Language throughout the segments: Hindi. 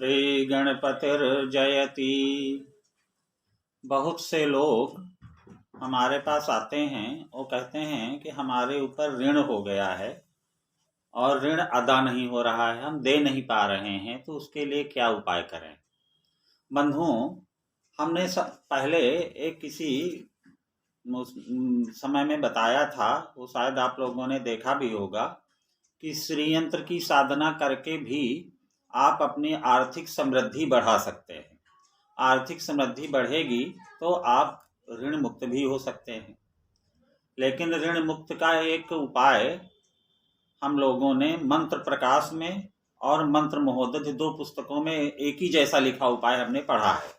श्री गणपतिर्जयति। बहुत से लोग हमारे पास आते हैं, वो कहते हैं कि हमारे ऊपर ऋण हो गया है और ऋण अदा नहीं हो रहा है, हम दे नहीं पा रहे हैं, तो उसके लिए क्या उपाय करें। बंधुओं, हमने पहले एक किसी समय में बताया था, वो शायद आप लोगों ने देखा भी होगा, कि श्रीयंत्र की साधना करके भी आप अपनी आर्थिक समृद्धि बढ़ा सकते हैं। आर्थिक समृद्धि बढ़ेगी तो आप ऋण मुक्त भी हो सकते हैं। लेकिन ऋण मुक्त का एक उपाय हम लोगों ने मंत्र प्रकाश में और मंत्र महोदध, दो पुस्तकों में एक ही जैसा लिखा उपाय हमने पढ़ा है।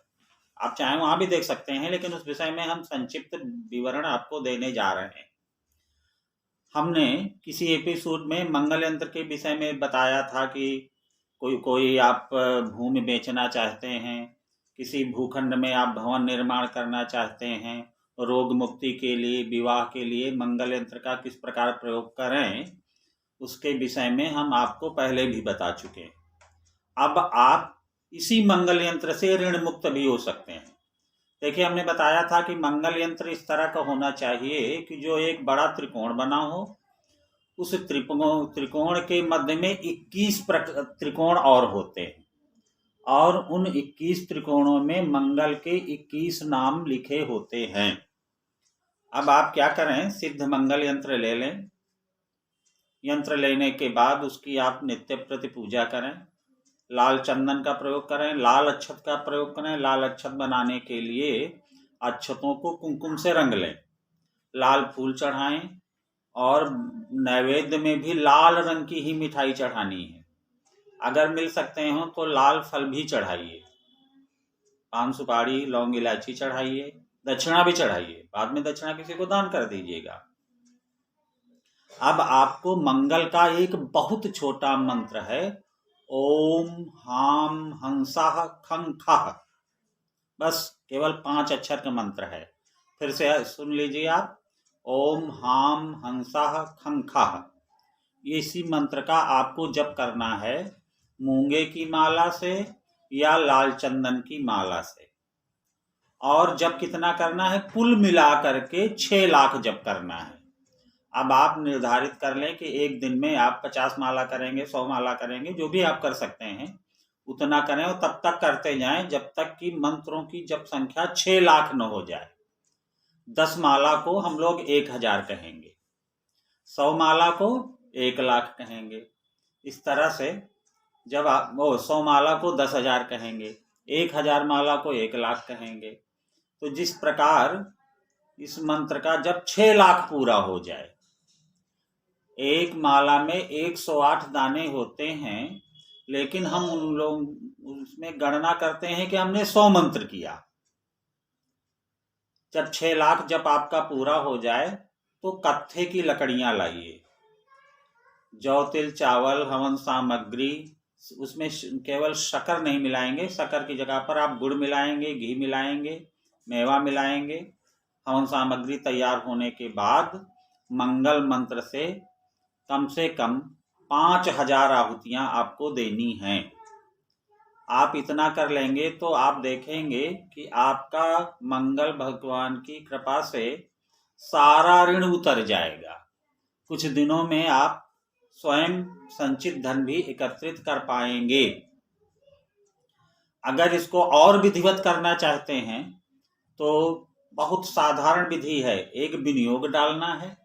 आप चाहें वहां भी देख सकते हैं, लेकिन उस विषय में हम संक्षिप्त विवरण आपको देने जा रहे हैं। हमने किसी एपिसोड में मंगल यंत्र के विषय में बताया था कि कोई आप भूमि बेचना चाहते हैं, किसी भूखंड में आप भवन निर्माण करना चाहते हैं, रोग मुक्ति के लिए, विवाह के लिए मंगल यंत्र का किस प्रकार प्रयोग करें, उसके विषय में हम आपको पहले भी बता चुके हैं। अब आप इसी मंगल यंत्र से ऋण मुक्त भी हो सकते हैं। देखिए, हमने बताया था कि मंगल यंत्र इस तरह का होना चाहिए कि जो एक बड़ा त्रिकोण बना हो, उस त्रिकोण के मध्य में 21 त्रिकोण और होते हैं, और उन 21 त्रिकोणों में मंगल के 21 नाम लिखे होते हैं। अब आप क्या करें, सिद्ध मंगल यंत्र ले लें। यंत्र लेने के बाद उसकी आप नित्य प्रति पूजा करें, लाल चंदन का प्रयोग करें, लाल अक्षत का प्रयोग करें। लाल अक्षत बनाने के लिए अक्षतों को कुमकुम से रंग लें, लाल फूल चढ़ाएं, और नैवेद्य में भी लाल रंग की ही मिठाई चढ़ानी है। अगर मिल सकते हो तो लाल फल भी चढ़ाइए, पान सुपारी लौंग इलायची चढ़ाइए, दक्षिणा भी चढ़ाइए। बाद में दक्षिणा किसी को दान कर दीजिएगा। अब आपको मंगल का एक बहुत छोटा मंत्र है, ओम हाम हंसाह खं खः। बस केवल 5 अक्षर का मंत्र है। फिर से सुन लीजिए आप, ओम हाम हंसाह खं खः। इसी मंत्र का आपको जप करना है मूंगे की माला से या लाल चंदन की माला से। और जप कितना करना है, कुल मिला करके 6 लाख जप करना है। अब आप निर्धारित कर लें कि एक दिन में आप 50 माला करेंगे, 100 माला करेंगे, जो भी आप कर सकते हैं उतना करें, और तब तक करते जाएं जब तक कि मंत्रों की जप संख्या 6 लाख न हो जाए। 10 माला को हम लोग 1000 कहेंगे, 100 माला को 1 लाख कहेंगे। इस तरह से जब आप 100 माला को 10,000 कहेंगे, 1000 माला को 1 लाख कहेंगे। तो जिस प्रकार इस मंत्र का जब 6 लाख पूरा हो जाए, एक माला में 108 दाने होते हैं, लेकिन हम उन लोग उसमें गणना करते हैं कि हमने 100 मंत्र किया। जब 6 लाख जब आपका पूरा हो जाए तो कत्थे की लकड़ियां लाइए, जौ तिल चावल हवन सामग्री, उसमें केवल शक्कर नहीं मिलाएंगे, शक्कर की जगह पर आप गुड़ मिलाएंगे, घी मिलाएंगे, मेवा मिलाएंगे। हवन सामग्री तैयार होने के बाद मंगल मंत्र से कम 5000 आहुतियां आपको देनी हैं। आप इतना कर लेंगे तो आप देखेंगे कि आपका मंगल भगवान की कृपा से सारा ऋण उतर जाएगा। कुछ दिनों में आप स्वयं संचित धन भी एकत्रित कर पाएंगे। अगर इसको और विधिवत करना चाहते हैं तो बहुत साधारण विधि है। एक विनियोग डालना है,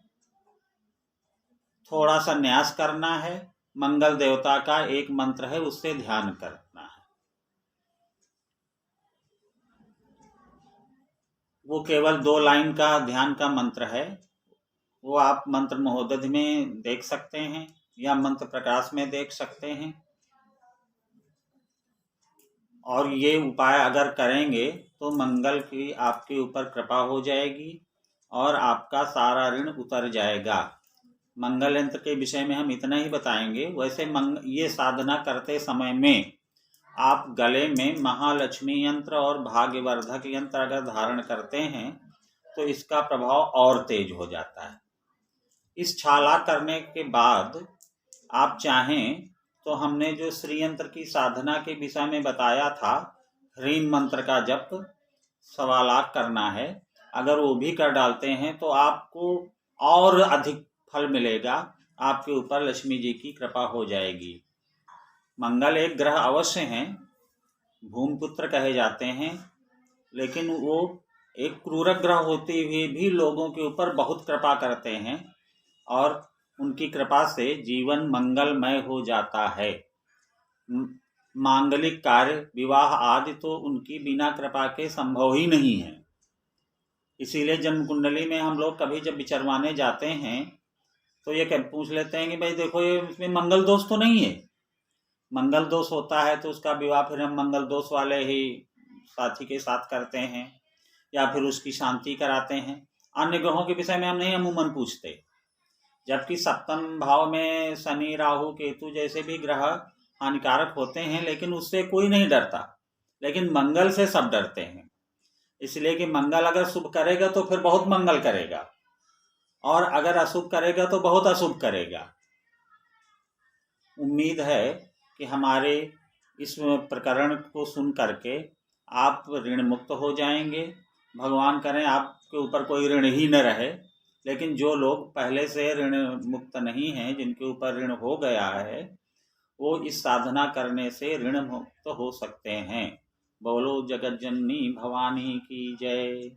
थोड़ा सा न्यास करना है, मंगल देवता का एक मंत्र है उससे ध्यान करना है। वो केवल 2 लाइन का ध्यान का मंत्र है, वो आप मंत्र महोदध में देख सकते हैं या मंत्र प्रकाश में देख सकते हैं। और ये उपाय अगर करेंगे तो मंगल की आपके ऊपर कृपा हो जाएगी और आपका सारा ऋण उतर जाएगा। मंगल यंत्र के विषय में हम इतना ही बताएंगे। वैसे ये साधना करते समय में आप गले में महालक्ष्मी यंत्र और भाग्यवर्धक यंत्र अगर धारण करते हैं तो इसका प्रभाव और तेज हो जाता है। इस छाला करने के बाद आप चाहें तो हमने जो श्री यंत्र की साधना के विषय में बताया था, ह्रीम मंत्र का जप 1.25 लाख करना है। अगर वो भी कर डालते हैं तो आपको और अधिक फल मिलेगा, आपके ऊपर लक्ष्मी जी की कृपा हो जाएगी। मंगल एक ग्रह अवश्य हैं, भूमिपुत्र कहे जाते हैं, लेकिन वो एक क्रूरक ग्रह होते हुए भी लोगों के ऊपर बहुत कृपा करते हैं और उनकी कृपा से जीवन मंगलमय हो जाता है। मांगलिक कार्य, विवाह आदि तो उनकी बिना कृपा के संभव ही नहीं है। इसीलिए जन्म कुंडली में हम लोग कभी जब विचरवाने जाते हैं तो ये पूछ लेते हैं कि भाई देखो ये इसमें मंगल दोष तो नहीं है। मंगल दोष होता है तो उसका विवाह फिर हम मंगल दोष वाले ही साथी के साथ करते हैं या फिर उसकी शांति कराते हैं। अन्य ग्रहों के विषय में हम नहीं अमूमन पूछते, जबकि सप्तम भाव में शनि, राहु, केतु जैसे भी ग्रह हानिकारक होते हैं, लेकिन उससे कोई नहीं डरता, लेकिन मंगल से सब डरते हैं। इसलिए कि मंगल अगर शुभ करेगा तो फिर बहुत मंगल करेगा, और अगर अशुभ करेगा तो बहुत अशुभ करेगा। उम्मीद है कि हमारे इस प्रकरण को सुन करके आप ऋण मुक्त हो जाएंगे। भगवान करें आपके ऊपर कोई ऋण ही न रहे, लेकिन जो लोग पहले से ऋण मुक्त नहीं हैं, जिनके ऊपर ऋण हो गया है, वो इस साधना करने से ऋण मुक्त हो सकते हैं। बोलो जगत जननी भवानी की जय।